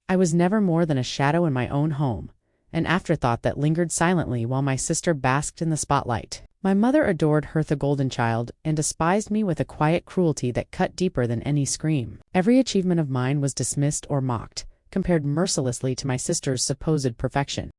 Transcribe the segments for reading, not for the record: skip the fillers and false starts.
I was never more than a shadow in my own home, an afterthought that lingered silently while my sister basked in the spotlight. My mother adored her the golden child and despised me with a quiet cruelty that cut deeper than any scream. Every achievement of mine was dismissed or mocked, compared mercilessly to my sister's supposed perfection.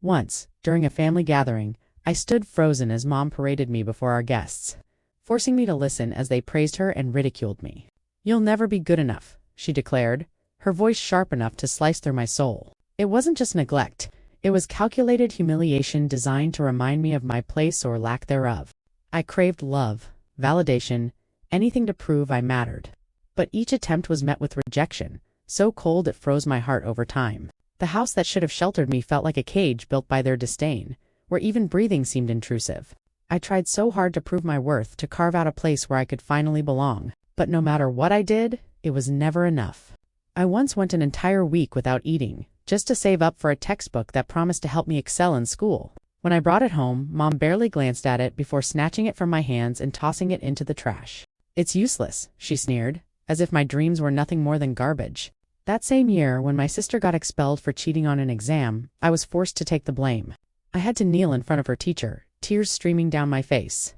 Once, during a family gathering, I stood frozen as Mom paraded me before our guests, forcing me to listen as they praised her and ridiculed me. "You'll never be good enough," she declared, her voice sharp enough to slice through my soul. It wasn't just neglect. It was calculated humiliation designed to remind me of my place or lack thereof. I craved love, validation, anything to prove I mattered. But each attempt was met with rejection, so cold it froze my heart over time. The house that should have sheltered me felt like a cage built by their disdain, where even breathing seemed intrusive. I tried so hard to prove my worth, to carve out a place where I could finally belong. But no matter what I did, it was never enough. I once went an entire week without eating, just to save up for a textbook that promised to help me excel in school. When I brought it home, Mom barely glanced at it before snatching it from my hands and tossing it into the trash. "It's useless," she sneered, as if my dreams were nothing more than garbage. That same year, when my sister got expelled for cheating on an exam, I was forced to take the blame. I had to kneel in front of her teacher, tears streaming down my face.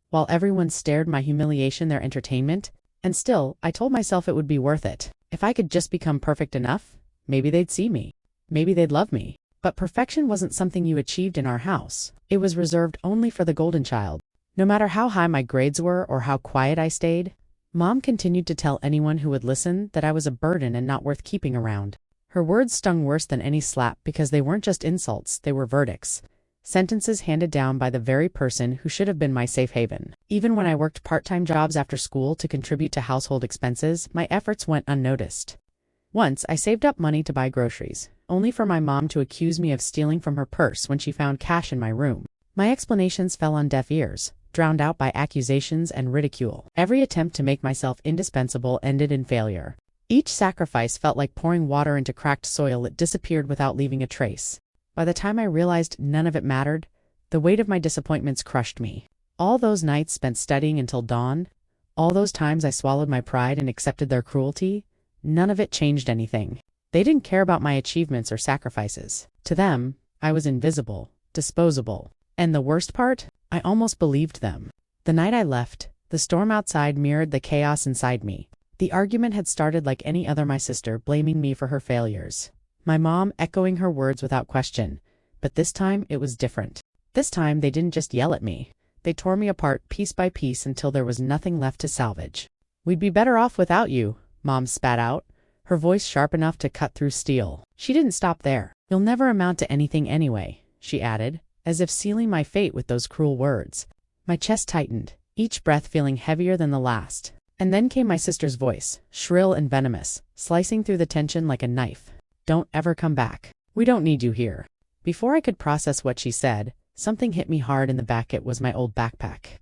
While everyone stared my humiliation their entertainment, and still, I told myself it would be worth it. If I could just become perfect enough, maybe they'd see me. Maybe they'd love me. But perfection wasn't something you achieved in our house. It was reserved only for the golden child. No matter how high my grades were or how quiet I stayed, Mom continued to tell anyone who would listen that I was a burden and not worth keeping around. Her words stung worse than any slap because they weren't just insults, they were verdicts. Sentences handed down by the very person who should have been my safe haven. Even when I worked part-time jobs after school to contribute to household expenses, my efforts went unnoticed. Once, I saved up money to buy groceries, only for my mom to accuse me of stealing from her purse when she found cash in my room. My explanations fell on deaf ears, drowned out by accusations and ridicule. Every attempt to make myself indispensable ended in failure. Each sacrifice felt like pouring water into cracked soil that disappeared without leaving a trace. By the time I realized none of it mattered, the weight of my disappointments crushed me. All those nights spent studying until dawn, all those times I swallowed my pride and accepted their cruelty, none of it changed anything. They didn't care about my achievements or sacrifices. To them, I was invisible, disposable. And the worst part? I almost believed them. The night I left, the storm outside mirrored the chaos inside me. The argument had started like any other, my sister blaming me for her failures. My mom echoing her words without question. But this time, it was different. This time, they didn't just yell at me. They tore me apart piece by piece until there was nothing left to salvage. "We'd be better off without you," Mom spat out, her voice sharp enough to cut through steel. She didn't stop there. "You'll never amount to anything anyway," she added, as if sealing my fate with those cruel words. My chest tightened, each breath feeling heavier than the last. And then came my sister's voice, shrill and venomous, slicing through the tension like a knife. "Don't ever come back. We don't need you here." Before I could process what she said, something hit me hard in the back. It was my old backpack,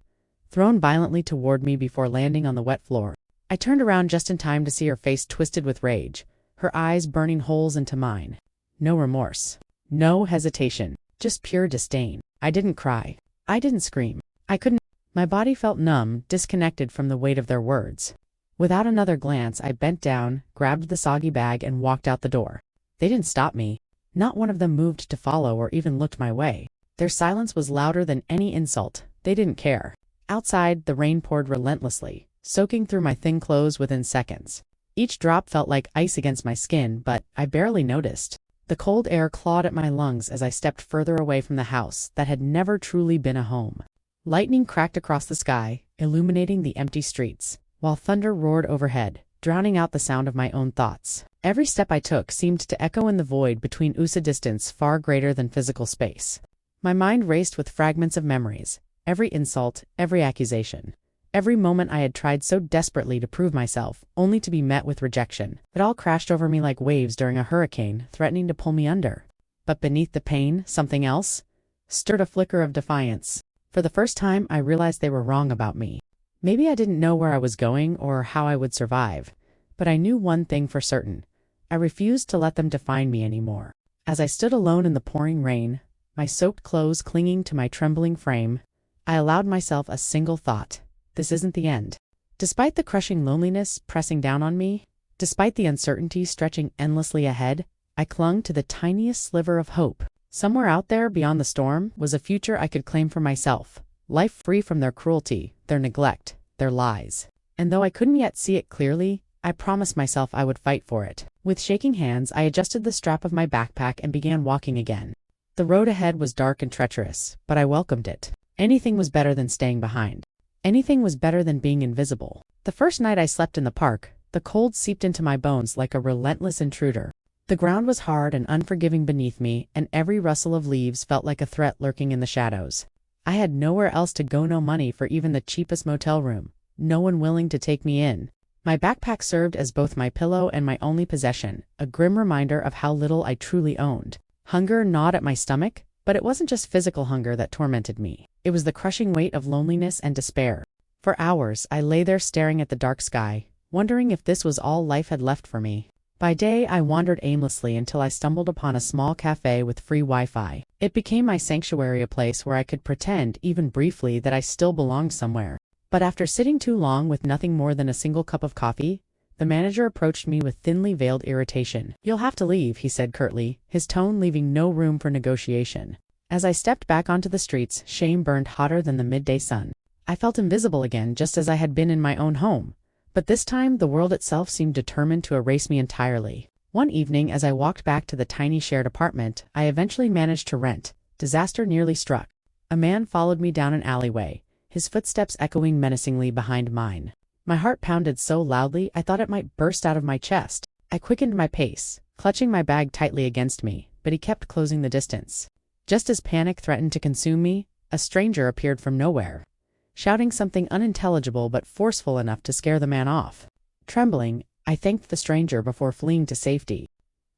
thrown violently toward me before landing on the wet floor. I turned around just in time to see her face twisted with rage, her eyes burning holes into mine. No remorse. No hesitation. Just pure disdain. I didn't cry. I didn't scream. I couldn't. My body felt numb, disconnected from the weight of their words. Without another glance, I bent down, grabbed the soggy bag, and walked out the door. They didn't stop me. Not one of them moved to follow or even looked my way. Their silence was louder than any insult. They didn't care. Outside, the rain poured relentlessly, soaking through my thin clothes within seconds. Each drop felt like ice against my skin, but I barely noticed. The cold air clawed at my lungs as I stepped further away from the house that had never truly been a home. Lightning cracked across the sky, illuminating the empty streets, while thunder roared overhead, drowning out the sound of my own thoughts. Every step I took seemed to echo in the void between us, a distance far greater than physical space. My mind raced with fragments of memories, every insult, every accusation. Every moment I had tried so desperately to prove myself, only to be met with rejection. It all crashed over me like waves during a hurricane, threatening to pull me under. But beneath the pain, something else stirred, a flicker of defiance. For the first time, I realized they were wrong about me. Maybe I didn't know where I was going or how I would survive, but I knew one thing for certain. I refused to let them define me anymore. As I stood alone in the pouring rain, my soaked clothes clinging to my trembling frame, I allowed myself a single thought. This isn't the end. Despite the crushing loneliness pressing down on me, Despite the uncertainty stretching endlessly ahead, I clung to the tiniest sliver of hope. Somewhere out there beyond the storm was a future I could claim for myself, life free from their cruelty, their neglect, their lies. And though I couldn't yet see it clearly, I promised myself I would fight for it. With shaking hands, I adjusted the strap of my backpack and began walking again. The road ahead was dark and treacherous, but I welcomed it. Anything was better than staying behind. Anything was better than being invisible. The first night I slept in the park, the cold seeped into my bones like a relentless intruder. The ground was hard and unforgiving beneath me, and every rustle of leaves felt like a threat lurking in the shadows. I had nowhere else to go, no money for even the cheapest motel room, no one willing to take me in. My backpack served as both my pillow and my only possession, a grim reminder of how little I truly owned. Hunger gnawed at my stomach, but it wasn't just physical hunger that tormented me. It was the crushing weight of loneliness and despair. For hours, I lay there staring at the dark sky, wondering if this was all life had left for me. By day, I wandered aimlessly until I stumbled upon a small cafe with free Wi-Fi. It became my sanctuary, a place where I could pretend, even briefly, that I still belonged somewhere. But after sitting too long with nothing more than a single cup of coffee, the manager approached me with thinly veiled irritation. "You'll have to leave," he said curtly, his tone leaving no room for negotiation. As I stepped back onto the streets, shame burned hotter than the midday sun. I felt invisible again, just as I had been in my own home. But this time, the world itself seemed determined to erase me entirely. One evening, as I walked back to the tiny shared apartment I eventually managed to rent, disaster nearly struck. A man followed me down an alleyway, his footsteps echoing menacingly behind mine. My heart pounded so loudly I thought it might burst out of my chest. I quickened my pace, clutching my bag tightly against me, but he kept closing the distance. Just as panic threatened to consume me, a stranger appeared from nowhere, shouting something unintelligible but forceful enough to scare the man off. Trembling, I thanked the stranger before fleeing to safety.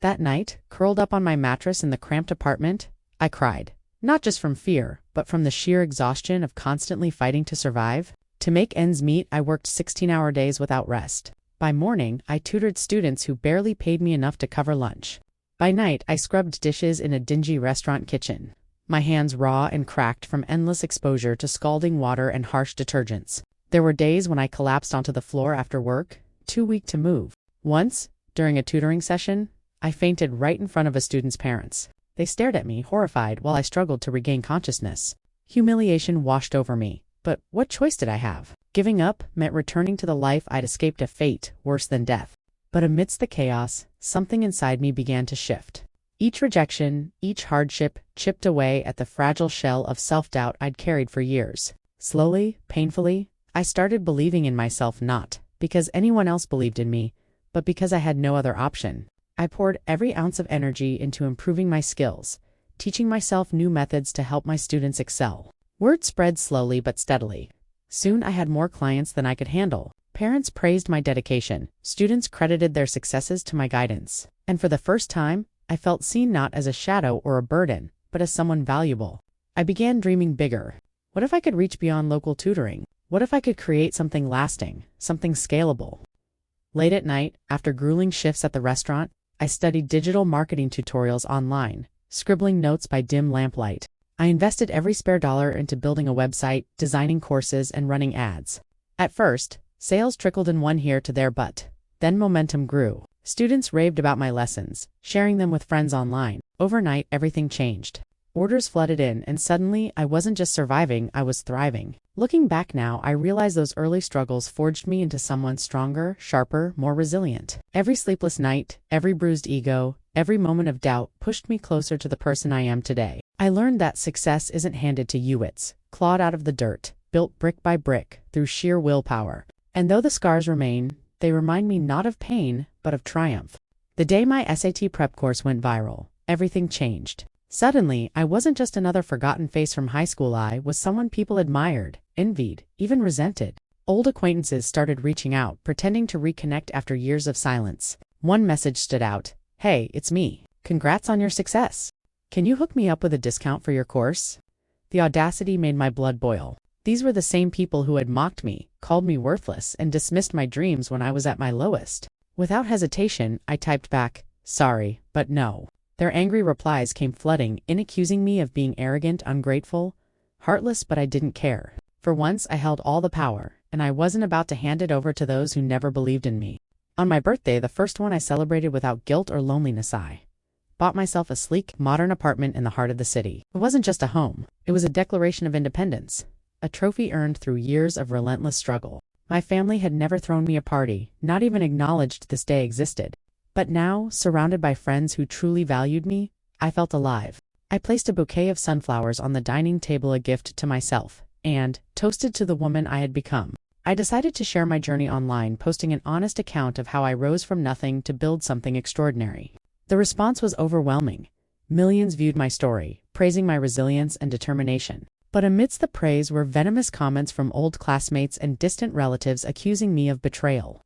That night, curled up on my mattress in the cramped apartment, I cried. Not just from fear, but from the sheer exhaustion of constantly fighting to survive. To make ends meet, I worked 16-hour days without rest. By morning, I tutored students who barely paid me enough to cover lunch. By night, I scrubbed dishes in a dingy restaurant kitchen, my hands raw and cracked from endless exposure to scalding water and harsh detergents. There were days when I collapsed onto the floor after work, too weak to move. Once, during a tutoring session, I fainted right in front of a student's parents. They stared at me, horrified, while I struggled to regain consciousness. Humiliation washed over me, but what choice did I have? Giving up meant returning to the life I'd escaped, a fate worse than death. But amidst the chaos, something inside me began to shift. Each rejection, each hardship, chipped away at the fragile shell of self-doubt I'd carried for years. Slowly, painfully, I started believing in myself, not because anyone else believed in me, but because I had no other option. I poured every ounce of energy into improving my skills, teaching myself new methods to help my students excel. Word spread slowly but steadily. Soon I had more clients than I could handle. Parents praised my dedication, students credited their successes to my guidance, and for the first time, I felt seen not as a shadow or a burden, but as someone valuable. I began dreaming bigger. What if I could reach beyond local tutoring? What if I could create something lasting, something scalable? Late at night, after grueling shifts at the restaurant, I studied digital marketing tutorials online, scribbling notes by dim lamplight. I invested every spare dollar into building a website, designing courses, and running ads. At first, sales trickled in one here to there, but then momentum grew. Students raved about my lessons, sharing them with friends online. Overnight, everything changed. Orders flooded in, and suddenly, I wasn't just surviving, I was thriving. Looking back now, I realize those early struggles forged me into someone stronger, sharper, more resilient. Every sleepless night, every bruised ego, every moment of doubt pushed me closer to the person I am today. I learned that success isn't handed to you, it's clawed out of the dirt, built brick by brick, through sheer willpower. And though the scars remain, they remind me not of pain, but of triumph. The day my SAT prep course went viral, everything changed. Suddenly, I wasn't just another forgotten face from high school. I was someone people admired, envied, even resented. Old acquaintances started reaching out, pretending to reconnect after years of silence. One message stood out. "Hey, it's me. Congrats on your success. Can you hook me up with a discount for your course?" The audacity made my blood boil. These were the same people who had mocked me, called me worthless, and dismissed my dreams when I was at my lowest. Without hesitation, I typed back, "Sorry, but no." Their angry replies came flooding in, accusing me of being arrogant, ungrateful, heartless, but I didn't care. For once, I held all the power, and I wasn't about to hand it over to those who never believed in me. On my birthday, the first one I celebrated without guilt or loneliness, I bought myself a sleek, modern apartment in the heart of the city. It wasn't just a home, it was a declaration of independence, a trophy earned through years of relentless struggle. My family had never thrown me a party, not even acknowledged this day existed. But now, surrounded by friends who truly valued me, I felt alive. I placed a bouquet of sunflowers on the dining table, a gift to myself, and toasted to the woman I had become. I decided to share my journey online, posting an honest account of how I rose from nothing to build something extraordinary. The response was overwhelming. Millions viewed my story, praising my resilience and determination. But amidst the praise were venomous comments from old classmates and distant relatives accusing me of betrayal,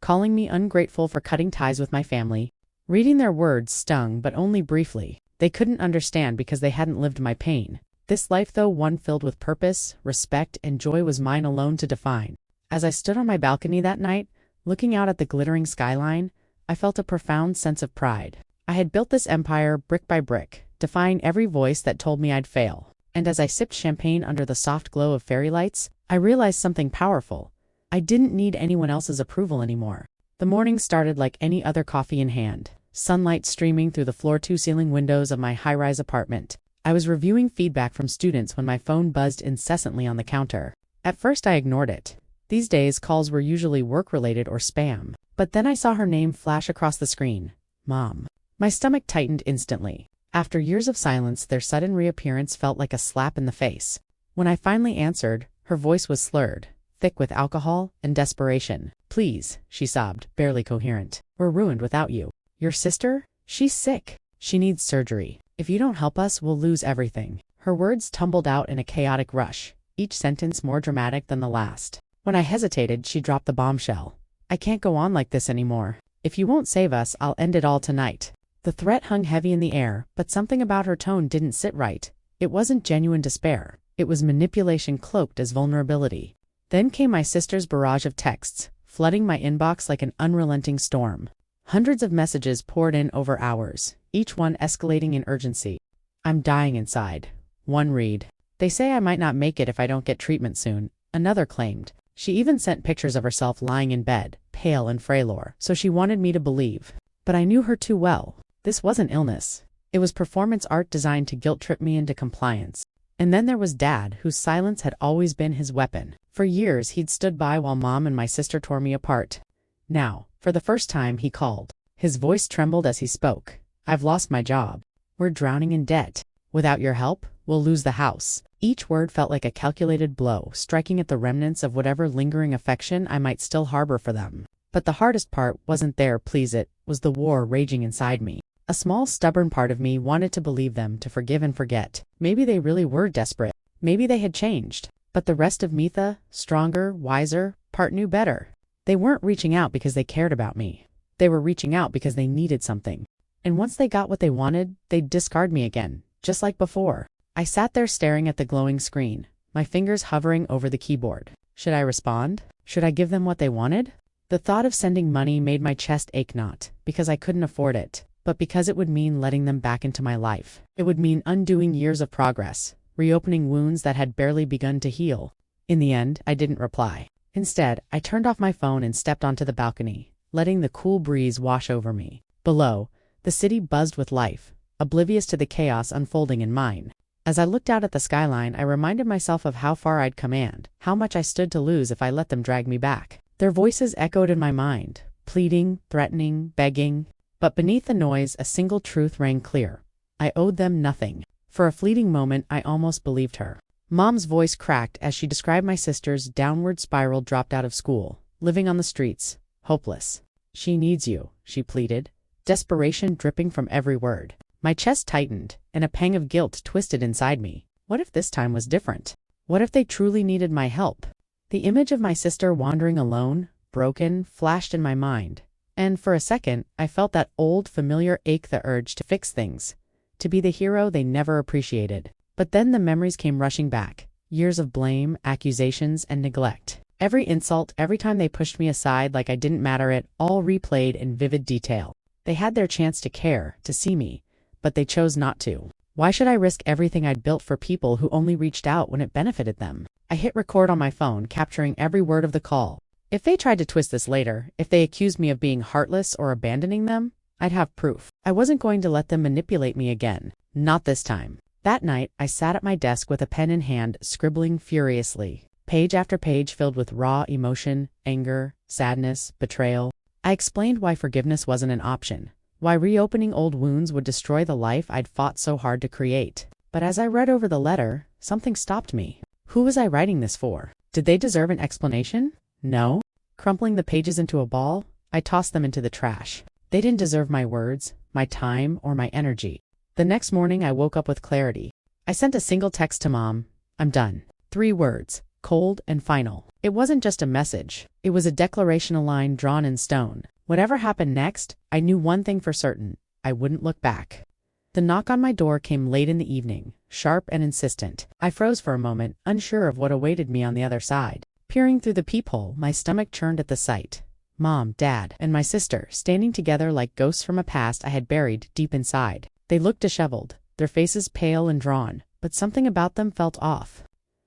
calling me ungrateful for cutting ties with my family. Reading their words stung, but only briefly. They couldn't understand because they hadn't lived my pain. This life, though one filled with purpose, respect, and joy, was mine alone to define. As I stood on my balcony that night, looking out at the glittering skyline, I felt a profound sense of pride. I had built this empire brick by brick, defying every voice that told me I'd fail. And as I sipped champagne under the soft glow of fairy lights, I realized something powerful. I didn't need anyone else's approval anymore. The morning started like any other, coffee in hand, sunlight streaming through the floor-to-ceiling windows of my high-rise apartment. I was reviewing feedback from students when my phone buzzed incessantly on the counter. At first I ignored it. These days, calls were usually work-related or spam. But then I saw her name flash across the screen. Mom. My stomach tightened instantly. After years of silence, their sudden reappearance felt like a slap in the face. When I finally answered, her voice was slurred, thick with alcohol and desperation. Please, she sobbed, barely coherent. We're ruined without you. Your sister? She's sick. She needs surgery. If you don't help us, we'll lose everything. Her words tumbled out in a chaotic rush, each sentence more dramatic than the last. When I hesitated, she dropped the bombshell. I can't go on like this anymore. If you won't save us, I'll end it all tonight. The threat hung heavy in the air, but something about her tone didn't sit right. It wasn't genuine despair. It was manipulation cloaked as vulnerability. Then came my sister's barrage of texts, flooding my inbox like an unrelenting storm. Hundreds of messages poured in over hours, each one escalating in urgency. I'm dying inside. One read. They say I might not make it if I don't get treatment soon. Another claimed. She even sent pictures of herself lying in bed, pale and frail, so she wanted me to believe. But I knew her too well. This wasn't illness. It was performance art designed to guilt-trip me into compliance. And then there was Dad, whose silence had always been his weapon. For years, he'd stood by while Mom and my sister tore me apart. Now, for the first time, he called. His voice trembled as he spoke. I've lost my job. We're drowning in debt. Without your help, we'll lose the house. Each word felt like a calculated blow, striking at the remnants of whatever lingering affection I might still harbor for them. But the hardest part wasn't there, please, it was the war raging inside me. A small, stubborn part of me wanted to believe them, to forgive and forget. Maybe they really were desperate. Maybe they had changed. But the rest of me, the stronger, wiser part, knew better. They weren't reaching out because they cared about me. They were reaching out because they needed something. And once they got what they wanted, they'd discard me again, just like before. I sat there staring at the glowing screen, my fingers hovering over the keyboard. Should I respond? Should I give them what they wanted? The thought of sending money made my chest ache, not because I couldn't afford it, but because it would mean letting them back into my life. It would mean undoing years of progress, reopening wounds that had barely begun to heal. In the end, I didn't reply. Instead, I turned off my phone and stepped onto the balcony, letting the cool breeze wash over me. Below, the city buzzed with life, oblivious to the chaos unfolding in mine. As I looked out at the skyline, I reminded myself of how far I'd come and how much I stood to lose if I let them drag me back. Their voices echoed in my mind, pleading, threatening, begging. But beneath the noise, a single truth rang clear. I owed them nothing. For a fleeting moment, I almost believed her. Mom's voice cracked as she described my sister's downward spiral, dropped out of school, living on the streets, hopeless. She needs you, she pleaded, desperation dripping from every word. My chest tightened, and a pang of guilt twisted inside me. What if this time was different? What if they truly needed my help? The image of my sister wandering alone, broken, flashed in my mind. And for a second, I felt that old, familiar ache, the urge to fix things, to be the hero they never appreciated. But then the memories came rushing back. Years of blame, accusations, and neglect. Every insult, every time they pushed me aside like I didn't matter, it all replayed in vivid detail. They had their chance to care, to see me, but they chose not to. Why should I risk everything I'd built for people who only reached out when it benefited them? I hit record on my phone, capturing every word of the call. If they tried to twist this later, if they accused me of being heartless or abandoning them, I'd have proof. I wasn't going to let them manipulate me again. Not this time. That night, I sat at my desk with a pen in hand, scribbling furiously. Page after page filled with raw emotion, anger, sadness, betrayal. I explained why forgiveness wasn't an option, why reopening old wounds would destroy the life I'd fought so hard to create. But as I read over the letter, something stopped me. Who was I writing this for? Did they deserve an explanation? No. Crumpling the pages into a ball, I tossed them into the trash. They didn't deserve my words, my time, or my energy. The next morning, I woke up with clarity. I sent a single text to Mom. I'm done. 3 words, cold and final. It wasn't just a message. It was a declaration, a line drawn in stone. Whatever happened next, I knew one thing for certain. I wouldn't look back. The knock on my door came late in the evening, sharp and insistent. I froze for a moment, unsure of what awaited me on the other side. Peering through the peephole, my stomach churned at the sight. Mom, Dad, and my sister, standing together like ghosts from a past I had buried deep inside. They looked disheveled, their faces pale and drawn, but something about them felt off.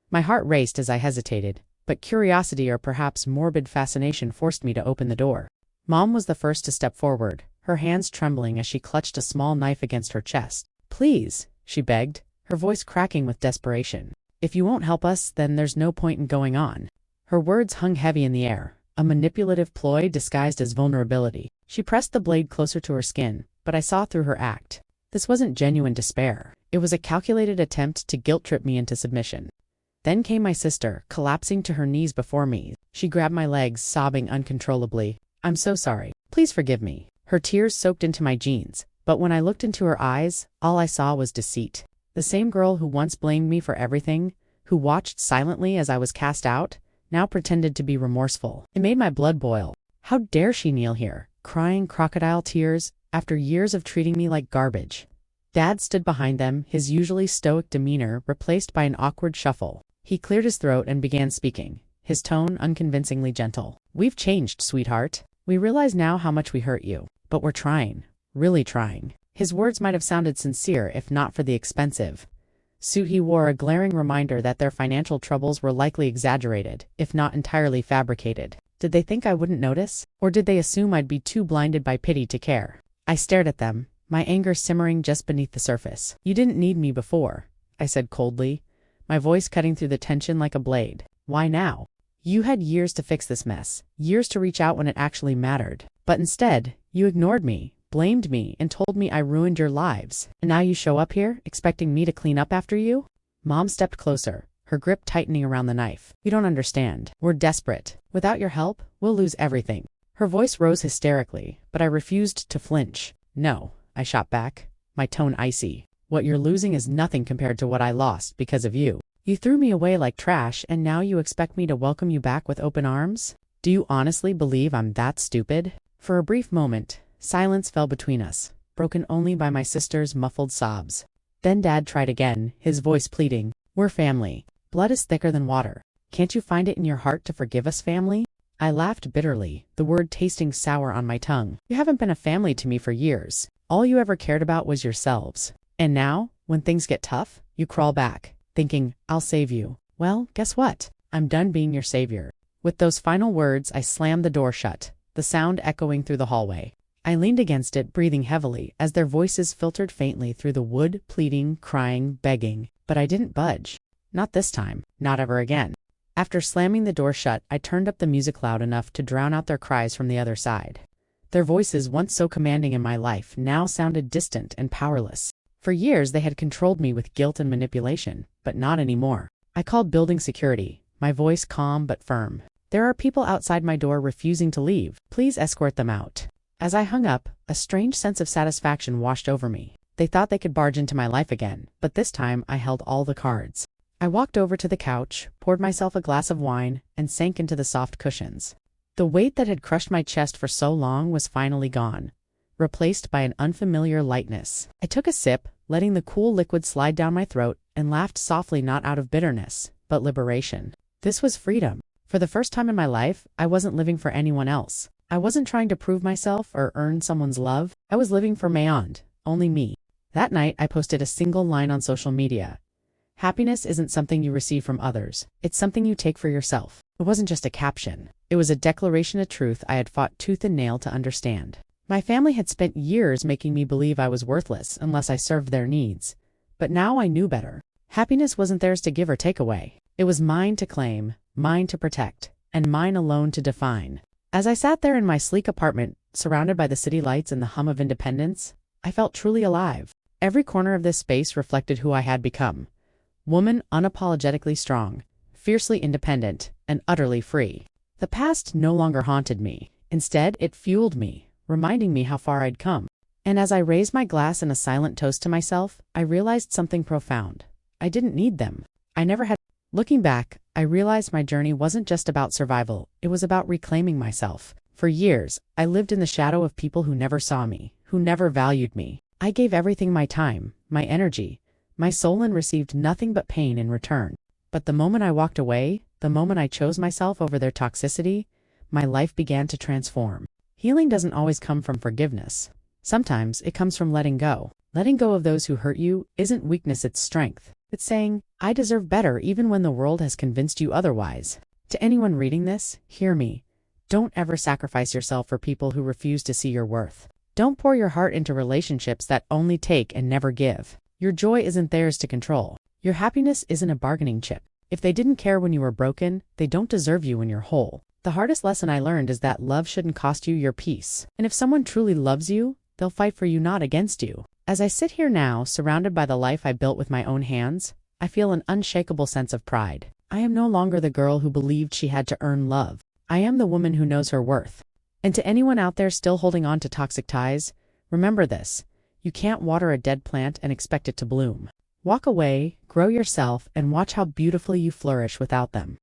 My heart raced as I hesitated, but curiosity or perhaps morbid fascination forced me to open the door. Mom was the first to step forward, her hands trembling as she clutched a small knife against her chest. Please, she begged, her voice cracking with desperation. If you won't help us, then there's no point in going on. Her words hung heavy in the air, a manipulative ploy disguised as vulnerability. She pressed the blade closer to her skin, but I saw through her act. This wasn't genuine despair. It was a calculated attempt to guilt-trip me into submission. Then came my sister, collapsing to her knees before me. She grabbed my legs, sobbing uncontrollably. I'm so sorry. Please forgive me. Her tears soaked into my jeans, but when I looked into her eyes, all I saw was deceit. The same girl who once blamed me for everything, who watched silently as I was cast out, now pretended to be remorseful. It made my blood boil. How dare she kneel here, crying crocodile tears, after years of treating me like garbage? Dad stood behind them, his usually stoic demeanor replaced by an awkward shuffle. He cleared his throat and began speaking, his tone unconvincingly gentle. We've changed, sweetheart. We realize now how much we hurt you, but we're trying, really trying. His words might have sounded sincere if not for the expensive suit he wore, a glaring reminder that their financial troubles were likely exaggerated, if not entirely fabricated. Did they think I wouldn't notice? Or did they assume I'd be too blinded by pity to care? I stared at them, my anger simmering just beneath the surface. You didn't need me before, I said coldly, my voice cutting through the tension like a blade. Why now? You had years to fix this mess, years to reach out when it actually mattered. But instead, you ignored me, blamed me, and told me I ruined your lives. And now you show up here, expecting me to clean up after you? Mom stepped closer, her grip tightening around the knife. You don't understand. We're desperate. Without your help, we'll lose everything. Her voice rose hysterically, but I refused to flinch. No, I shot back, my tone icy. What you're losing is nothing compared to what I lost because of you. You threw me away like trash, and now you expect me to welcome you back with open arms? Do you honestly believe I'm that stupid? For a brief moment, silence fell between us, broken only by my sister's muffled sobs. Then Dad tried again, his voice pleading. We're family. Blood is thicker than water. Can't you find it in your heart to forgive us, family? I laughed bitterly, the word tasting sour on my tongue. You haven't been a family to me for years. All you ever cared about was yourselves. And now, when things get tough, you crawl back, thinking, I'll save you. Well, guess what? I'm done being your savior. With those final words, I slammed the door shut, the sound echoing through the hallway. I leaned against it, breathing heavily, as their voices filtered faintly through the wood, pleading, crying, begging. But I didn't budge. Not this time. Not ever again. After slamming the door shut, I turned up the music loud enough to drown out their cries from the other side. Their voices, once so commanding in my life, now sounded distant and powerless. For years they had controlled me with guilt and manipulation, but not anymore. I called building security, my voice calm but firm. There are people outside my door refusing to leave. Please escort them out. As I hung up, a strange sense of satisfaction washed over me. They thought they could barge into my life again, but this time I held all the cards. I walked over to the couch, poured myself a glass of wine, and sank into the soft cushions. The weight that had crushed my chest for so long was finally gone, replaced by an unfamiliar lightness. I took a sip, letting the cool liquid slide down my throat, and laughed softly, not out of bitterness, but liberation. This was freedom. For the first time in my life, I wasn't living for anyone else. I wasn't trying to prove myself or earn someone's love. I was living for Mayond, only me. That night, I posted a single line on social media. Happiness isn't something you receive from others. It's something you take for yourself. It wasn't just a caption. It was a declaration of truth I had fought tooth and nail to understand. My family had spent years making me believe I was worthless unless I served their needs. But now I knew better. Happiness wasn't theirs to give or take away. It was mine to claim, mine to protect, and mine alone to define. As I sat there in my sleek apartment, surrounded by the city lights and the hum of independence, I felt truly alive. Every corner of this space reflected who I had become. Woman unapologetically strong, fiercely independent, and utterly free. The past no longer haunted me. Instead, it fueled me, reminding me how far I'd come. And as I raised my glass in a silent toast to myself, I realized something profound. I didn't need them. I never had. Looking back, I realized my journey wasn't just about survival, it was about reclaiming myself. For years, I lived in the shadow of people who never saw me, who never valued me. I gave everything, my time, my energy, my soul, and received nothing but pain in return. But the moment I walked away, the moment I chose myself over their toxicity, my life began to transform. Healing doesn't always come from forgiveness. Sometimes it comes from letting go. Letting go of those who hurt you isn't weakness, it's strength. It's saying, I deserve better even when the world has convinced you otherwise. To anyone reading this, hear me. Don't ever sacrifice yourself for people who refuse to see your worth. Don't pour your heart into relationships that only take and never give. Your joy isn't theirs to control. Your happiness isn't a bargaining chip. If they didn't care when you were broken, they don't deserve you when you're whole. The hardest lesson I learned is that love shouldn't cost you your peace. And if someone truly loves you, they'll fight for you, not against you. As I sit here now, surrounded by the life I built with my own hands, I feel an unshakable sense of pride. I am no longer the girl who believed she had to earn love. I am the woman who knows her worth. And to anyone out there still holding on to toxic ties, remember this: you can't water a dead plant and expect it to bloom. Walk away, grow yourself, and watch how beautifully you flourish without them.